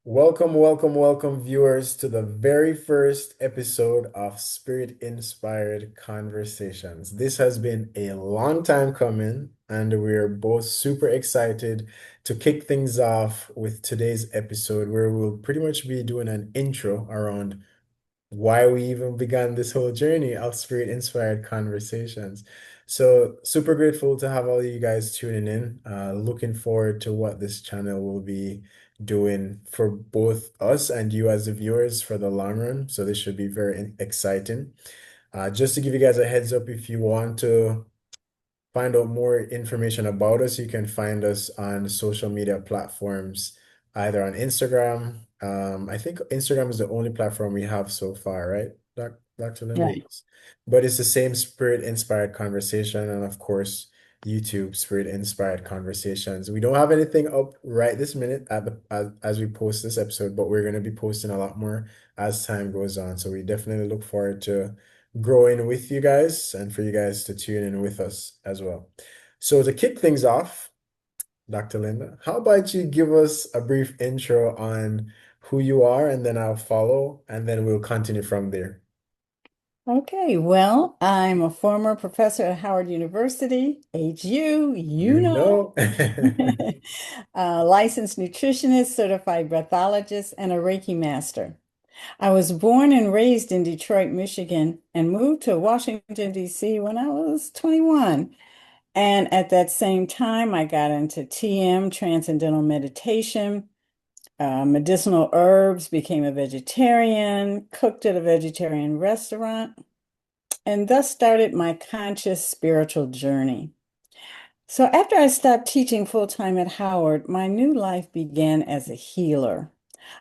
Welcome, welcome, welcome, viewers, to the very first episode of Spirit Inspired Conversations. This has been a long time coming, and we're both super excited to kick things off with today's episode, where we'll pretty much be doing an intro around why we even began this whole journey of spirit inspired conversations. So, super grateful to have all of you guys tuning in. Looking forward to what this channel will be doing for both us and you as the viewers for the long run. So, this should be very exciting. Just to give you guys a heads up, if you want to find out more information about us, you can find us on social media platforms, either on Instagram. I think Instagram is the only platform we have so far, right? Dr. Linda? Right. Yes. But it's the same Spirit Inspired Conversation, and of course, YouTube Spirit Inspired Conversations. We don't have anything up right this minute as we post this episode, but we're going to be posting a lot more as time goes on. So we definitely look forward to growing with you guys and for you guys to tune in with us as well. So to kick things off, Dr. Linda, how about you give us a brief intro on who you are, and then I'll follow, and then we'll continue from there. Okay, well, I'm a former professor at Howard University, HU, you You know. know. Licensed nutritionist, certified breathologist, and a Reiki master. I was born and raised in Detroit, Michigan, and moved to Washington, D.C. when I was 21. And at that same time, I got into TM, Transcendental Meditation, medicinal herbs, became a vegetarian, cooked at a vegetarian restaurant, and thus started my conscious spiritual journey. So, after I stopped teaching full time at Howard, my new life began as a healer.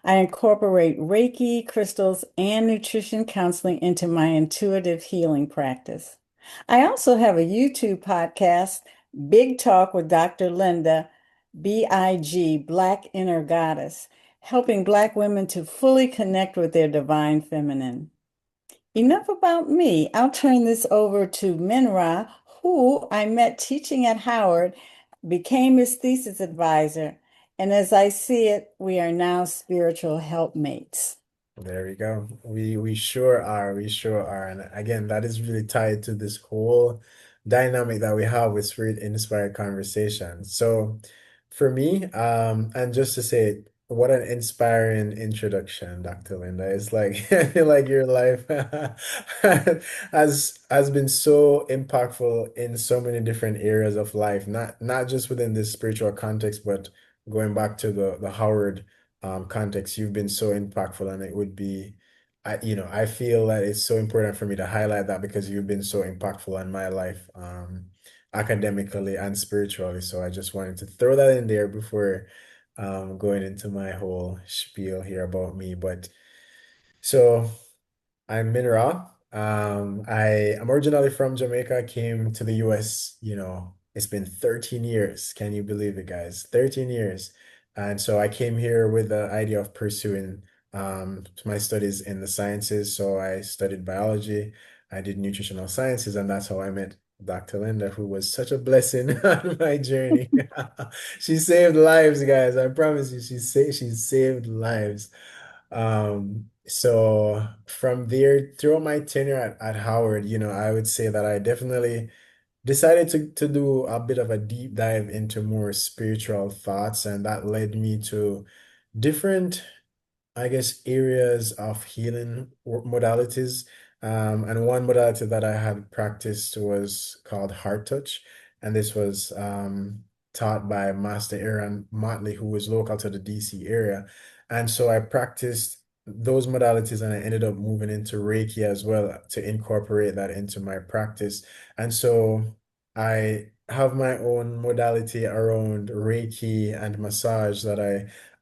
I incorporate Reiki, crystals, and nutrition counseling into my intuitive healing practice. I also have a YouTube podcast, Big Talk with Dr. Linda, BIG, Black Inner Goddess, helping Black women to fully connect with their divine feminine. Enough about me. I'll turn this over to Minra, who I met teaching at Howard, became his thesis advisor, and as I see it, we are now spiritual helpmates. There we go. We sure are. We sure are. And again, that is really tied to this whole dynamic that we have with spirit inspired conversation. So for me, and just to say, what an inspiring introduction, Dr. Linda. It's like I feel like your life has been so impactful in so many different areas of life, not just within this spiritual context, but going back to the Howard context, you've been so impactful, and it would be, I feel that it's so important for me to highlight that because you've been so impactful in my life, academically and spiritually. So I just wanted to throw that in there before going into my whole spiel here about me. But so. I'm Minra. I am originally from Jamaica, came to the US, it's been 13 years. Can you believe it, guys? 13 years. And so I came here with the idea of pursuing my studies in the sciences. So I studied biology, I did nutritional sciences, and that's how I met Dr. Linda, who was such a blessing on my journey. She saved lives, guys. I promise you, she saved lives. So from there, throughout my tenure at Howard, I would say that I definitely decided to do a bit of a deep dive into more spiritual thoughts, and that led me to different, I guess, areas of healing modalities. And one modality that I had practiced was called heart touch. And this was taught by Master Aaron Motley, who was local to the DC area. And so I practiced those modalities, and I ended up moving into Reiki as well to incorporate that into my practice. And so I have my own modality around Reiki and massage that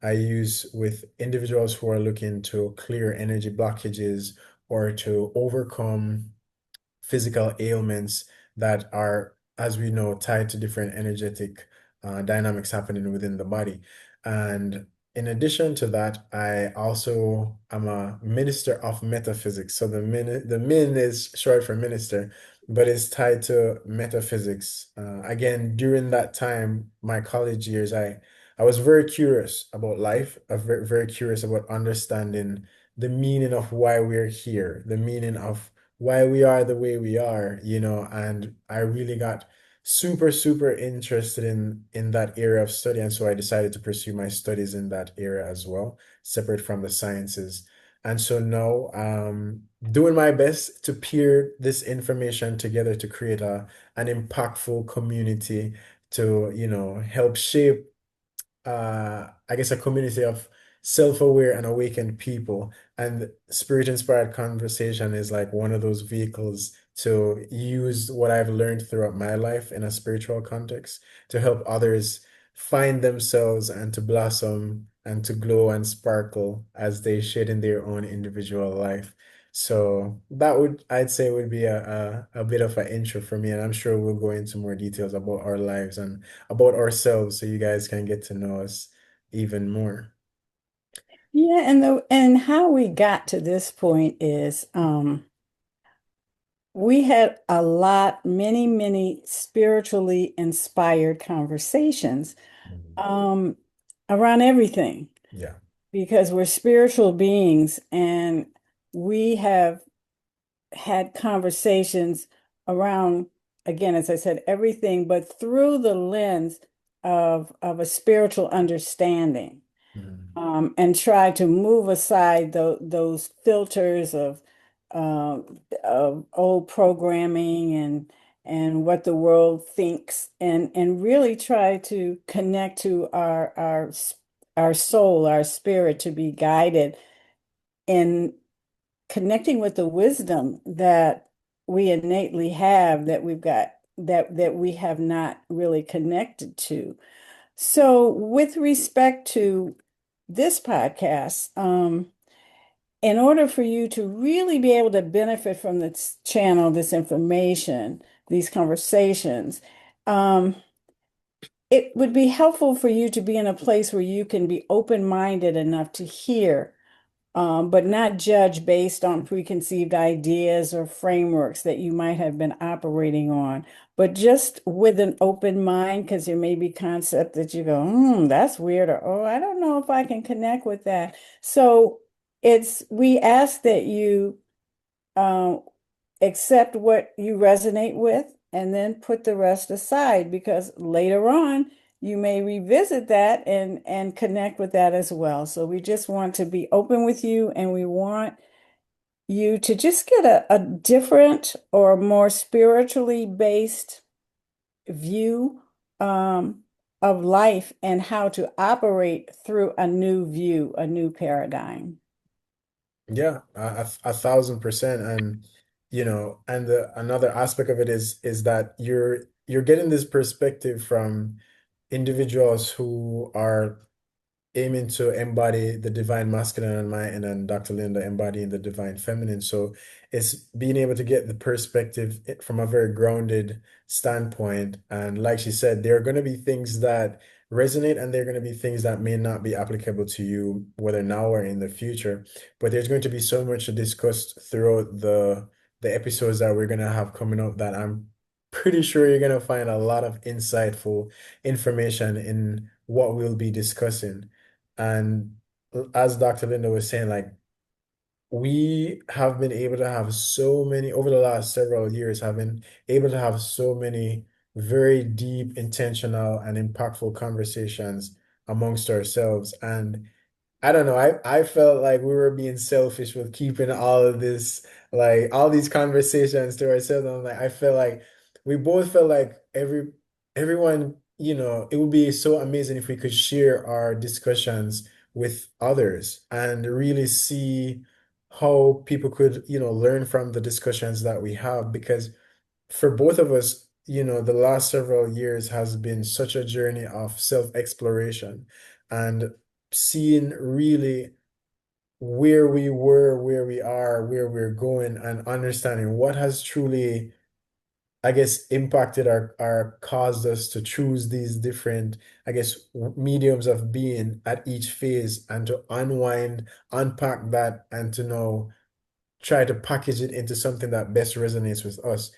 I use with individuals who are looking to clear energy blockages or to overcome physical ailments that are, as we know, tied to different energetic dynamics happening within the body. And in addition to that, I also am a minister of metaphysics. So the min is short for minister, but it's tied to metaphysics. Again, during that time, my college years, I I was very curious about life. I'm very curious about understanding the meaning of why we're here, the meaning of why we are the way we are, and I really got super interested in that area of study. And so I decided to pursue my studies in that area as well, separate from the sciences. And so now, doing my best to peer this information together to create an impactful community to, help shape I guess a community of self-aware and awakened people. And spirit-inspired conversation is like one of those vehicles to use what I've learned throughout my life in a spiritual context to help others find themselves and to blossom and to glow and sparkle as they shed in their own individual life. So that I'd say would be a bit of an intro for me, and I'm sure we'll go into more details about our lives and about ourselves so you guys can get to know us even more. Yeah, and how we got to this point is we had many spiritually inspired conversations Mhm. um around everything Yeah. because we're spiritual beings and we have had conversations around, again, as I said, everything, but through the lens of a spiritual understanding, Mhm. and try to move aside those filters of old programming and what the world thinks, and really try to connect to our soul, our spirit, to be guided in connecting with the wisdom that we innately have, that we've got, that we have not really connected to. So with respect to this podcast, in order for you to really be able to benefit from this channel, this information, these conversations, um, it would be helpful for you to be in a place where you can be open-minded enough to hear, but not judge based on preconceived ideas or frameworks that you might have been operating on, but just with an open mind, because there may be concept that you go, that's weird, or oh, I don't know if I can connect with that. So we ask that you uh, accept what you resonate with and then put the rest aside, because later on you may revisit that and connect with that as well. So we just want to be open with you, and we want you to just get a different or more spiritually based view of life and how to operate through a new view, a new paradigm. Yeah, 1,000%. And another aspect of it is that you're getting this perspective from individuals who are aiming to embody the divine masculine and mine, and then Dr. Linda embodying the divine feminine. So it's being able to get the perspective from a very grounded standpoint. And like she said, there are going to be things that resonate, and there are going to be things that may not be applicable to you, whether now or in the future. But there's going to be so much to discuss throughout the episodes that we're going to have coming up that I'm pretty sure you're going to find a lot of insightful information in what we'll be discussing. And as Dr. Linda was saying, like, we have been able to have so many, over the last several years, have been able to have so many very deep, intentional, and impactful conversations amongst ourselves. And I don't know. I felt like we were being selfish with keeping all of this, like all these conversations to ourselves. And I'm like, I felt like we both felt like everyone, it would be so amazing if we could share our discussions with others and really see how people could, learn from the discussions that we have. Because for both of us, the last several years has been such a journey of self-exploration and seeing really where we were, where we are, where we're going, and understanding what has truly, I guess, impacted our caused us to choose these different, I guess, mediums of being at each phase, and to unwind, unpack that, and to know, try to package it into something that best resonates with us.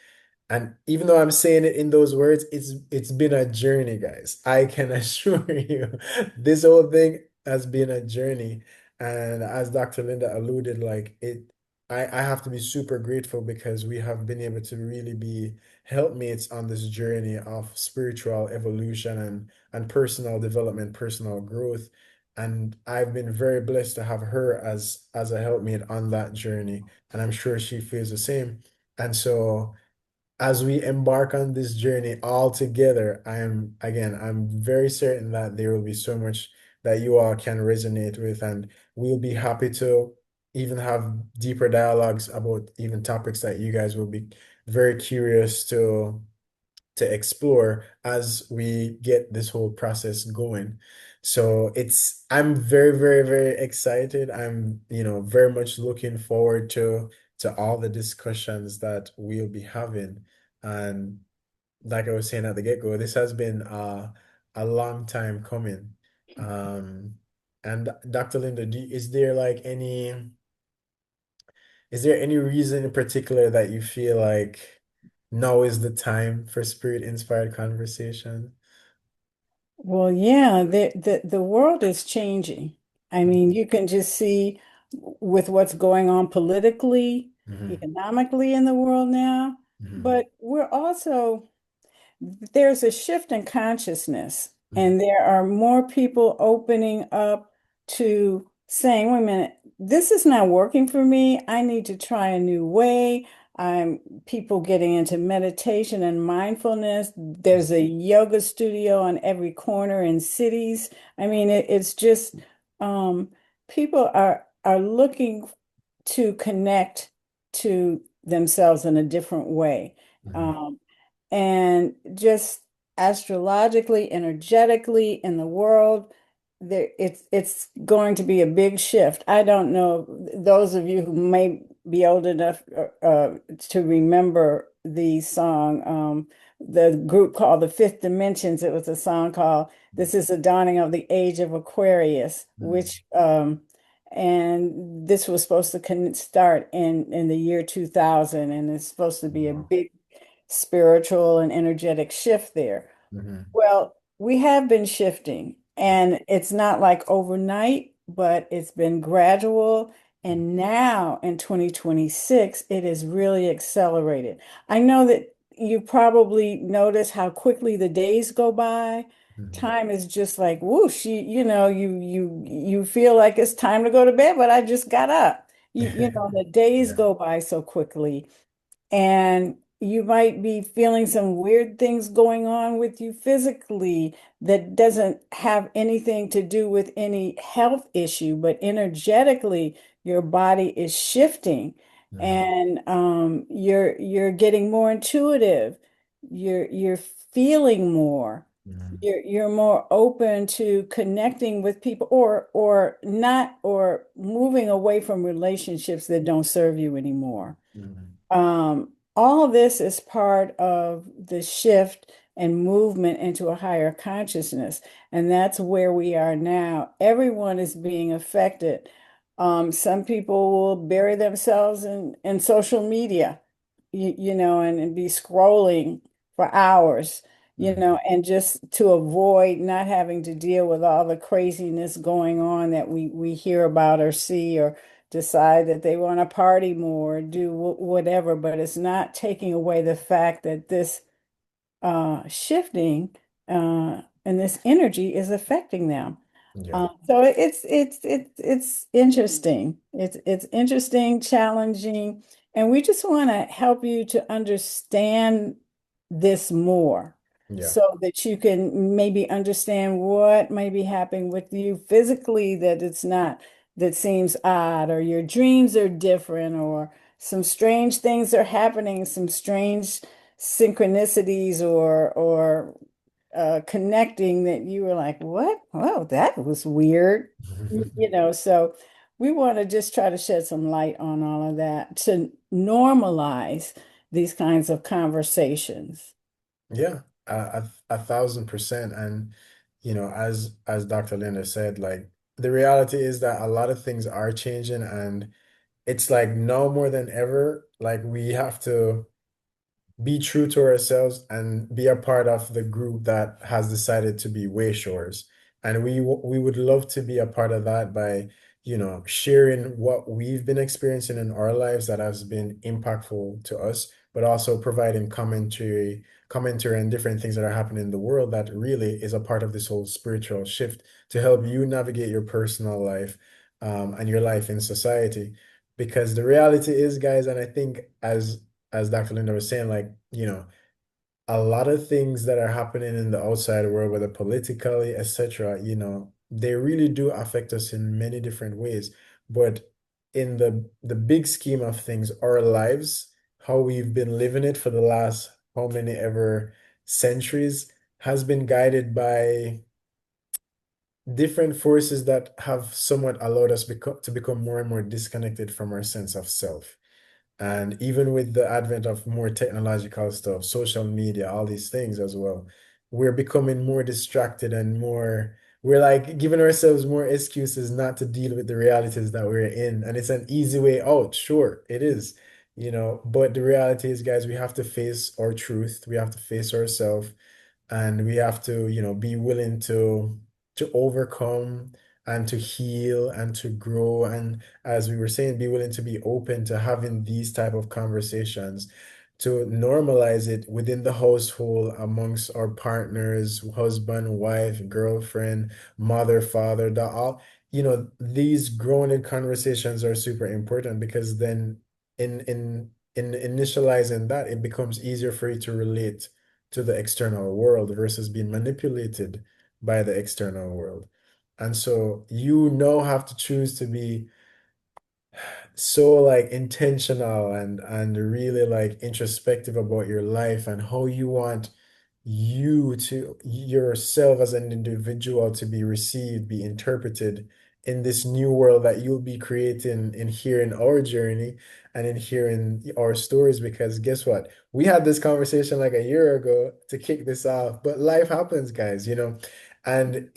And even though I'm saying it in those words, it's been a journey, guys. I can assure you, this whole thing has been a journey. And as Dr. Linda alluded, like I have to be super grateful because we have been able to really be helpmates on this journey of spiritual evolution and personal development, personal growth. And I've been very blessed to have her as a helpmate on that journey. And I'm sure she feels the same. And so as we embark on this journey all together, I'm very certain that there will be so much that you all can resonate with, and we'll be happy to even have deeper dialogues about even topics that you guys will be very curious to explore as we get this whole process going. So I'm very, very, very excited. I'm, very much looking forward to all the discussions that we'll be having. And like I was saying at the get-go, this has been a long time coming. Um, and Dr. Linda, is there any reason in particular that you feel like now is the time for spirit-inspired conversation? Well, yeah, the world is changing. I mean, you can just see with what's going on politically, Hmm. economically in the world now, Hmm. but we're also there's a shift in consciousness, and there are more people opening up to saying, wait a minute, this is not working for me. I need to try a new way. I'm people getting into meditation and mindfulness. There's a yoga studio on every corner in cities. I mean, it's just um, people are looking to connect to themselves in a different way. Hmm. Um, and just astrologically, energetically in the world, it's going to be a big shift. I don't know those of you who may be old enough to remember the song, the group called the Fifth Dimensions. It was a song called "This Is the Dawning of the Age of Aquarius," Hmm. which and this was supposed to start in the year 2000, and it's supposed to be a Wow. big spiritual and energetic shift there. Hmm. Well, we have been shifting, and it's not like overnight, but it's been gradual. And now in 2026, it is really accelerated. I know that you probably notice how quickly the days go by. Hmm. Time is just like whoosh, you feel like it's time to go to bed, but I just got up. The days Yeah. go by so quickly, and you might be feeling some weird things going on with you physically that doesn't have anything to do with any health issue, but energetically, your body is shifting, Hmm. and you're getting more intuitive. You're feeling more. Hmm. You're more open to connecting with people, or not, or moving away from relationships that don't serve you anymore. Hmm. All of this is part of the shift and movement into a higher consciousness. And that's where we are now. Everyone is being affected. Some people will bury themselves in social media, and be scrolling for hours, Hmm. and just to avoid not having to deal with all the craziness going on that we hear about or see, or decide that they want to party more, do whatever, but it's not taking away the fact that this shifting and this energy is affecting them. Yeah. So it's interesting. It's interesting, challenging, and we just want to help you to understand this more, Yeah. so that you can maybe understand what may be happening with you physically, that it's not, that seems odd, or your dreams are different, or some strange things are happening, some strange synchronicities, or connecting, that you were like, what? Oh, that was weird. So we want to just try to shed some light on all of that to normalize these kinds of conversations. Yeah, a thousand percent. And as Dr. Linda said, like the reality is that a lot of things are changing, and it's like now more than ever, like be true to ourselves and be a part of the group that has decided to be Wayshores. And we would love to be a part of that by, sharing what we've been experiencing in our lives that has been impactful to us, but also providing commentary and different things that are happening in the world that really is a part of this whole spiritual shift to help you navigate your personal life, and your life in society. Because the reality is, guys, and I think as Dr. Linda was saying, like, a lot of things that are happening in the outside world, whether politically, etc., they really do affect us in many different ways. But in the big scheme of things, our lives, how we've been living it for the last how many ever centuries, has been guided by different forces that have somewhat allowed us to become more and more disconnected from our sense of self. And even with the advent of more technological stuff, social media, all these things as well, we're becoming more distracted and we're like giving ourselves more excuses not to deal with the realities that we're in. And it's an easy way out. Sure, it is, but the reality is, guys, we have to face our truth. We have to face ourselves, and we have to, be willing to overcome and to heal and to grow, and as we were saying, be willing to be open to having these type of conversations, to normalize it within the household amongst our partners, husband, wife, girlfriend, mother, father, that all, these grounded conversations are super important, because then in initializing that, it becomes easier for you to relate to the external world versus being manipulated by the external world. And so you now have to choose to be so like intentional and really like introspective about your life and how you want you to yourself as an individual to be received, be interpreted in this new world that you'll be creating in here in our journey and in here in our stories. Because guess what? We had this conversation like a year ago to kick this off, but life happens, guys, and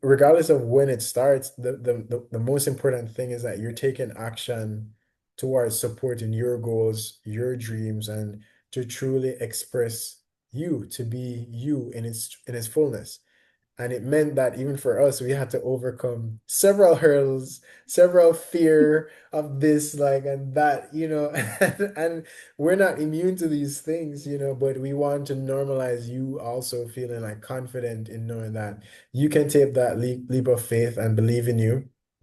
regardless of when it starts, the most important thing is that you're taking action towards supporting your goals, your dreams, and to truly express you, to be you in its fullness. And it meant that even for us, we had to overcome several hurdles, several fear of this, like, and that, and we're not immune to these things, but we want to normalize you also feeling like confident in knowing that you can take that leap of faith and believe in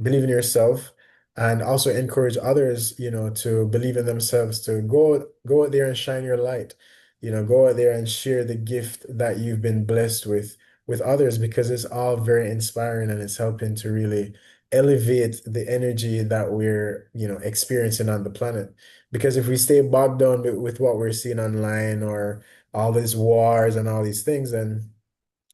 yourself, and also encourage others, to believe in themselves, to go out there and shine your light, go out there and share the gift that you've been blessed with others, because it's all very inspiring and it's helping to really elevate the energy that we're, experiencing on the planet. Because if we stay bogged down with what we're seeing online, or all these wars and all these things, then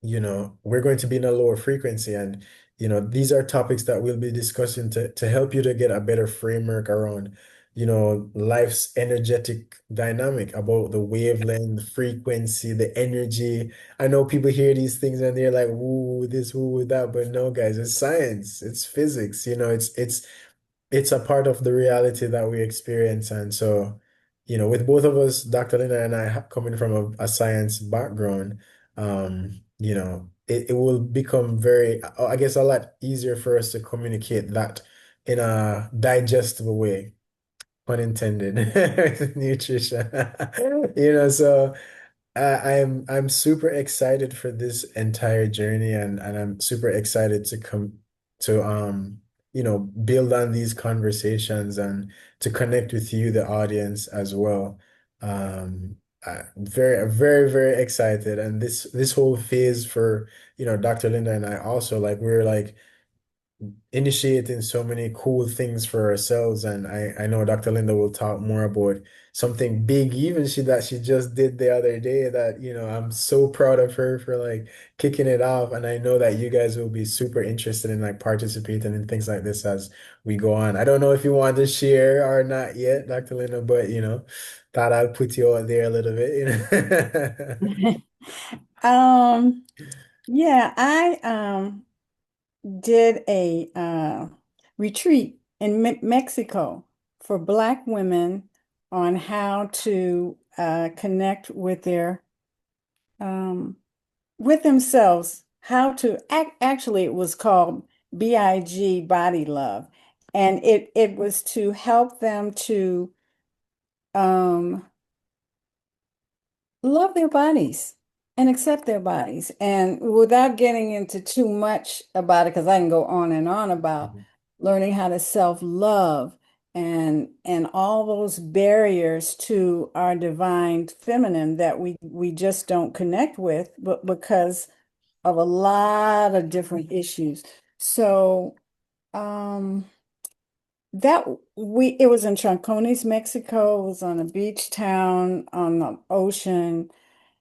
we're going to be in a lower frequency. And, these are topics that we'll be discussing to help you to get a better framework around, life's energetic dynamic, about the wavelength, the frequency, the energy. I know people hear these things and they're like, woo, this, woo, that, but no, guys, it's science, it's physics, it's a part of the reality that we experience. And so, with both of us, Dr. Lina and I, coming from a science background, it will become very, I guess, a lot easier for us to communicate that in a digestible way, pun intended, with nutrition. So I'm super excited for this entire journey, and I'm super excited to come to build on these conversations and to connect with you, the audience, as well. Very, very, very excited. And this whole phase for, Dr. Linda and I also, like, we're like initiating so many cool things for ourselves. And I know Dr. Linda will talk more about something big, even she just did the other day, that, I'm so proud of her for like kicking it off. And I know that you guys will be super interested in like participating in things like this as we go on. I don't know if you want to share or not yet, Dr. Linda, but thought I'd put you out there a little bit. Um, yeah, I did a retreat in Mexico for Black women on how to connect um, with themselves, how to act. Actually, it was called BIG, Body Love, and it was to help them to um, love their bodies and accept their bodies. And without getting into too much about it, because I can go on and on about Mhm. learning how to self-love and all those barriers to our divine feminine that we just don't connect with, but because of a lot of different issues. So um that we it was in Trancones, Mexico. It was on a beach town on the ocean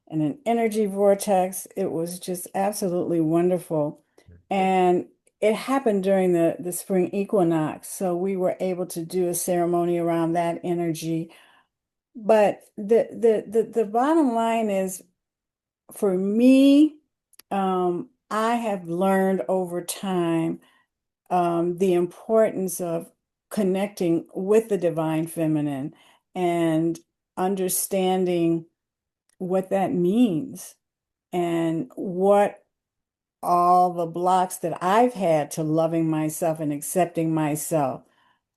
and an energy vortex. It was just absolutely wonderful. And it happened during the spring equinox. So we were able to do a ceremony around that energy. But the bottom line is for me, I have learned over time the importance of connecting with the divine feminine and understanding what that means and what all the blocks that I've had to loving myself and accepting myself,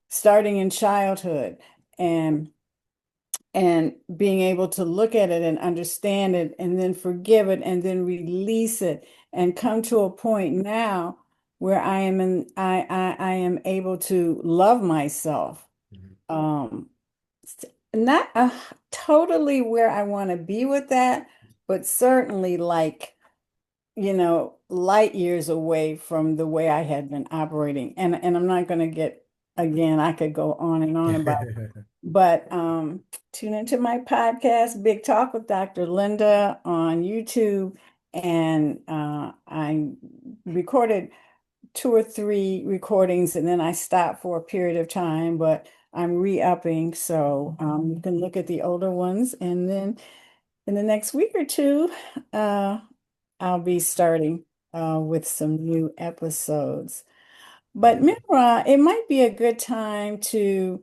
starting in childhood and and being able to look at it and understand it and then forgive it and then release it and come to a point now where I am able to love myself. Mhm. Um, Not totally where I want to be with that, but certainly like, light years away from the way I had been operating. And I'm not going to get, again, I could go on and on about, but tune into my podcast, Big Talk with Dr. Linda on YouTube. And I recorded two or three recordings and then I stopped for a period of time, but I'm re-upping. So you can look at the older ones and then in the next week or two, uh, I'll be starting with some new episodes. But Mira, it might be a good time to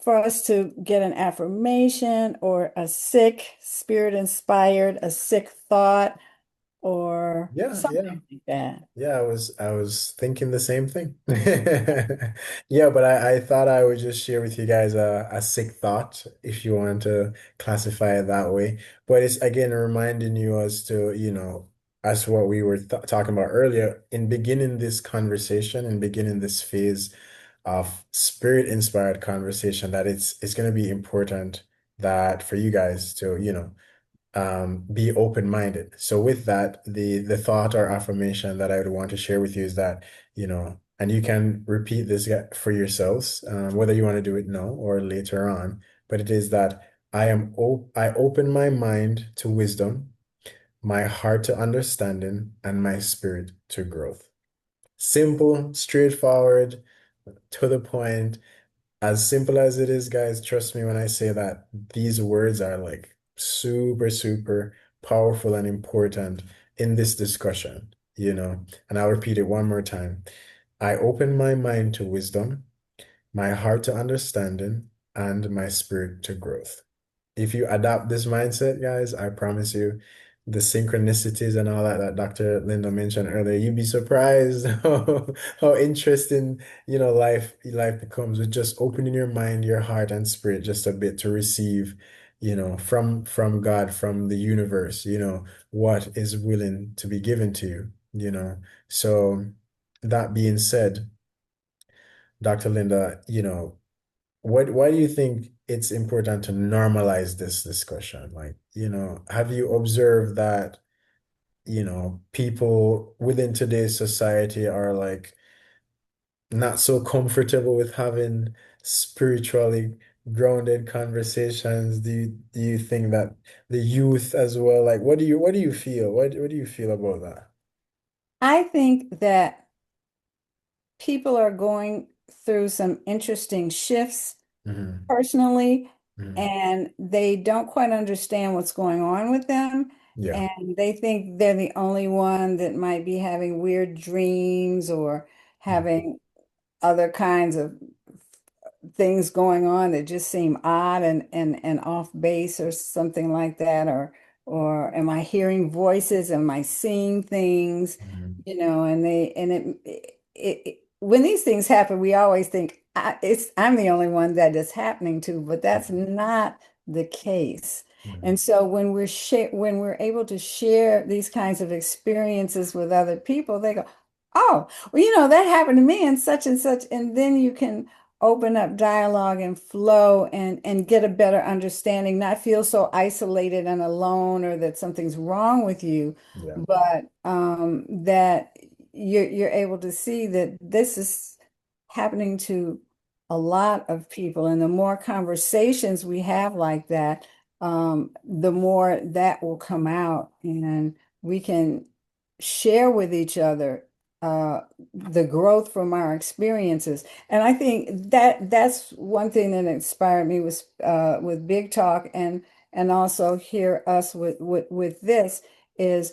for us to get an affirmation or a sick spirit inspired, a sick thought or Yeah, yeah. something like that. Yeah, I was thinking the same thing. Yeah, but I thought I would just share with you guys a sick thought if you want to classify it that way. But it's again reminding you as to, as what we were th talking about earlier, in beginning this conversation and beginning this phase of spirit-inspired conversation, that it's going to be important that for you guys to, be open-minded. So with that, the thought or affirmation that I would want to share with you is that, and you can repeat this for yourselves, whether you want to do it now or later on, but it is that I open my mind to wisdom, my heart to understanding, and my spirit to growth. Simple, straightforward, to the point. As simple as it is, guys, trust me when I say that these words are like super, super powerful and important in this discussion. And I'll repeat it one more time. I open my mind to wisdom, my heart to understanding, and my spirit to growth. If you adopt this mindset, guys, I promise you, the synchronicities and all that that Dr. Linda mentioned earlier, you'd be surprised how interesting, life becomes with just opening your mind, your heart, and spirit just a bit to receive, from God, from the universe, what is willing to be given to you. So that being said, Dr. Linda, why do you think it's important to normalize this discussion? Like, have you observed that, people within today's society are like not so comfortable with having spiritually grounded conversations? Do you think that the youth as well, like what do you feel? What do you feel about that? I think that people are going through some interesting shifts Hmm. personally, Hmm. and they don't quite understand what's going on with them. Yeah. And they think they're the only one that might be having weird dreams or Mhm. having other kinds of things going on that just seem odd and off base or something like that? Or am I hearing voices? Am I seeing things? Mhm. And when these things happen, we always think I'm the only one that is happening to, but that's not the case. Mhm. And so when we're able to share these kinds of experiences with other people, they go, "Oh, well, that happened to me and such," and then you can open up dialogue and flow and get a better understanding, not feel so isolated and alone or that something's wrong with you, Yeah. but that you're able to see that this is happening to a lot of people. And the more conversations we have like that, the more that will come out and we can share with each other uh, the growth from our experiences. And I think that that's one thing that inspired me with Big Talk and also hear us with this is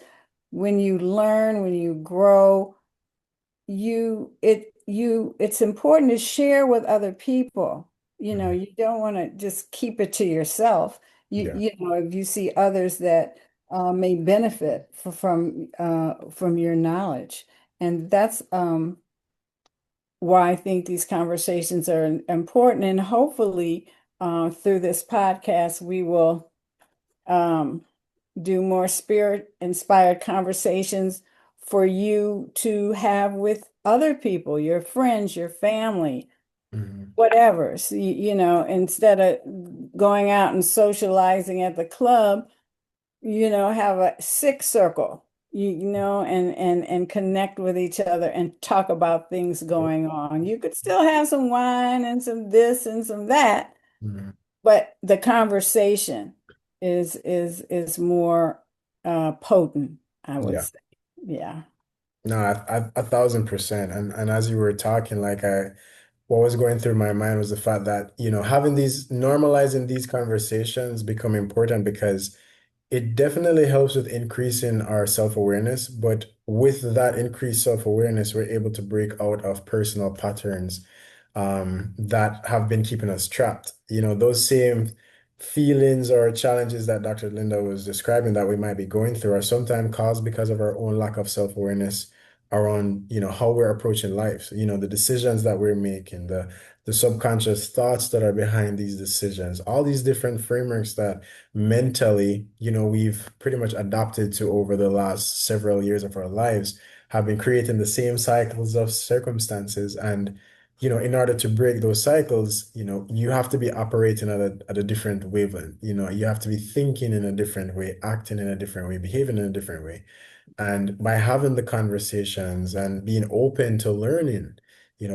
when you learn, when you grow, it's important to share with other people. Mhm. You don't want to just keep it to yourself. Yeah. If you see others that may benefit from your knowledge. And that's why I think these conversations are important. And hopefully, through this podcast, we will um, do more spirit inspired conversations for you to have with other people, your friends, your family, Mhm. whatever. So, instead of going out and socializing at the club, have a sick circle, and connect with each other and talk about things Yep. going on. You could still have some wine and some this and some that, Mhm. but the conversation is more potent, I would Yeah. say. Yeah. No, 1,000%. And as you were talking, what was going through my mind was the fact that, having normalizing these conversations become important because it definitely helps with increasing our self-awareness, but with that increased self-awareness, we're able to break out of personal patterns that have been keeping us trapped. Those same feelings or challenges that Dr. Linda was describing that we might be going through are sometimes caused because of our own lack of self-awareness around, how we're approaching life. The decisions that we're making, the subconscious thoughts that are behind these decisions, all these different frameworks that mentally, we've pretty much adopted to over the last several years of our lives have been creating the same cycles of circumstances. And, in order to break those cycles, you have to be operating at a different wavelength. You have to be thinking in a different way, acting in a different way, behaving in a different way. And by having the conversations and being open to learning,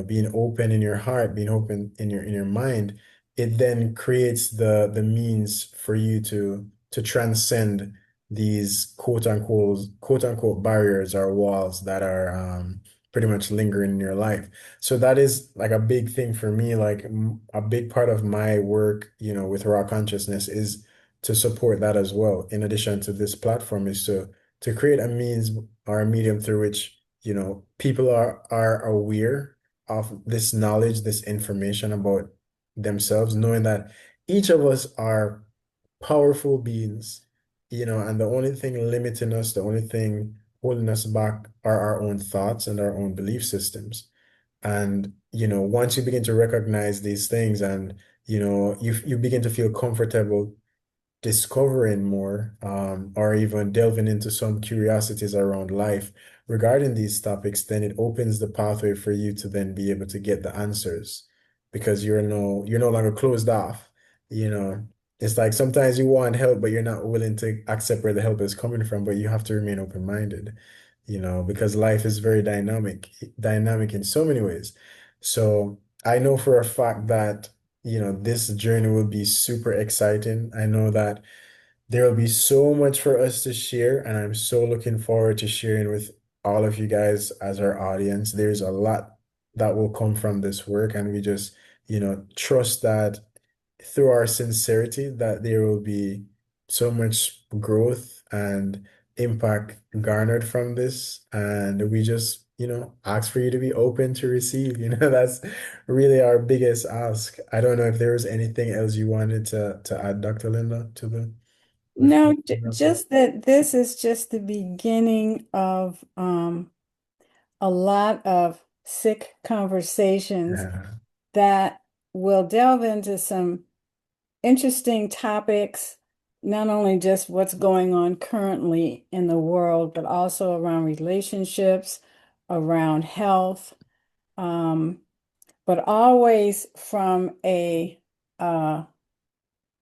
being open in your heart, being open in your mind, it then creates the means for you to transcend these quote unquote barriers or walls that are pretty much lingering in your life. So that is like a big thing for me, like a big part of my work, with raw consciousness is to support that as well. In addition to this platform is to create a means or a medium through which, people are aware of this knowledge, this information about themselves, knowing that each of us are powerful beings, and the only thing limiting us, the only thing holding us back are our own thoughts and our own belief systems. And, once you begin to recognize these things and, you begin to feel comfortable discovering more, or even delving into some curiosities around life regarding these topics, then it opens the pathway for you to then be able to get the answers because you're no longer closed off. You know, it's like sometimes you want help, but you're not willing to accept where the help is coming from, but you have to remain open-minded, because life is very dynamic in so many ways. So I know for a fact that this journey will be super exciting. I know that there will be so much for us to share, and I'm so looking forward to sharing with all of you guys as our audience. There's a lot that will come from this work, and we just, trust that through our sincerity that there will be so much growth and impact garnered from this. And we just ask for you to be open to receive. That's really our biggest ask. I don't know if there was anything else you wanted to add, Dr. Linda, to the No, first example. just that this is just the beginning of a lot of sick conversations Yeah. that will delve into some interesting topics, not only just what's going on currently in the world, but also around relationships, around health, um, but always from uh,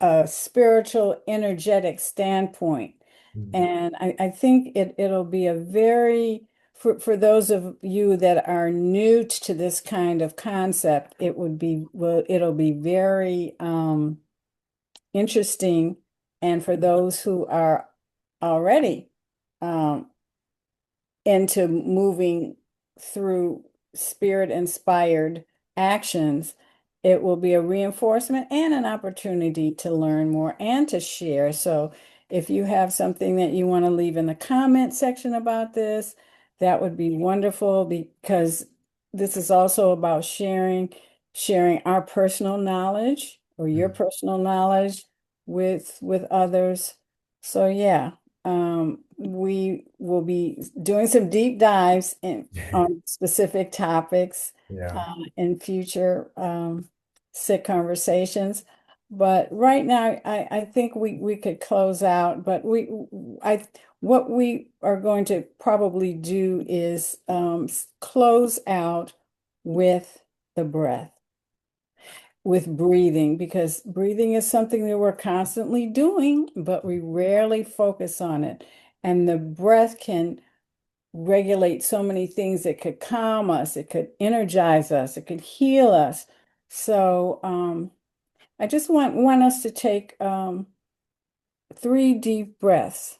a spiritual, energetic standpoint. Mm. And I think it'll be a very, for those of you that are new to this kind of concept, it'll be very interesting. And for those who are already um, into moving through spirit inspired actions, it will be a reinforcement and an opportunity to learn more and to share. So, if you have something that you want to leave in the comment section about this, that would be wonderful because this is also about sharing our personal knowledge or your Mm. personal knowledge with others. So yeah, we will be doing some deep dives on specific topics Yeah. in future SIT conversations. But right now, I think we could close out. But I what we are going to probably do is close out with the breath, with breathing, because breathing is something that we're constantly doing, but we rarely focus on it. And the breath can regulate so many things. It could calm us, it could energize us, it could heal us. So I just want us to take 3 deep breaths.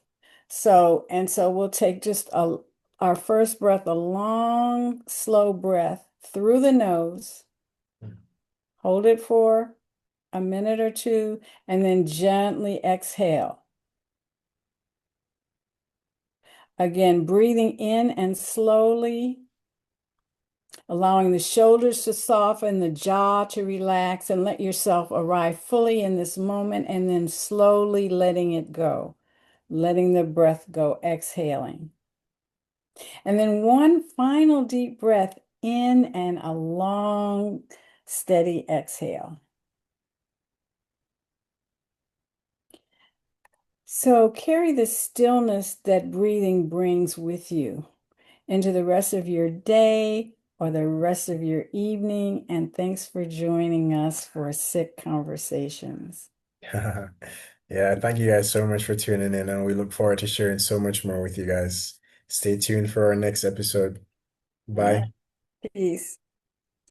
So we'll take just our first breath, a long, slow breath through the nose, hold it for a minute or two, and then gently exhale. Again, breathing in and slowly, allowing the shoulders to soften, the jaw to relax, and let yourself arrive fully in this moment, and then slowly letting it go, letting the breath go, exhaling. And then one final deep breath in and a long, steady exhale. So carry the stillness that breathing brings with you into the rest of your day or the rest of your evening. And thanks for joining us for Sick Conversations. Yeah, thank you guys so much for tuning in, and we look forward to sharing so much more with you guys. Stay tuned for our next episode. All right. Bye. Peace.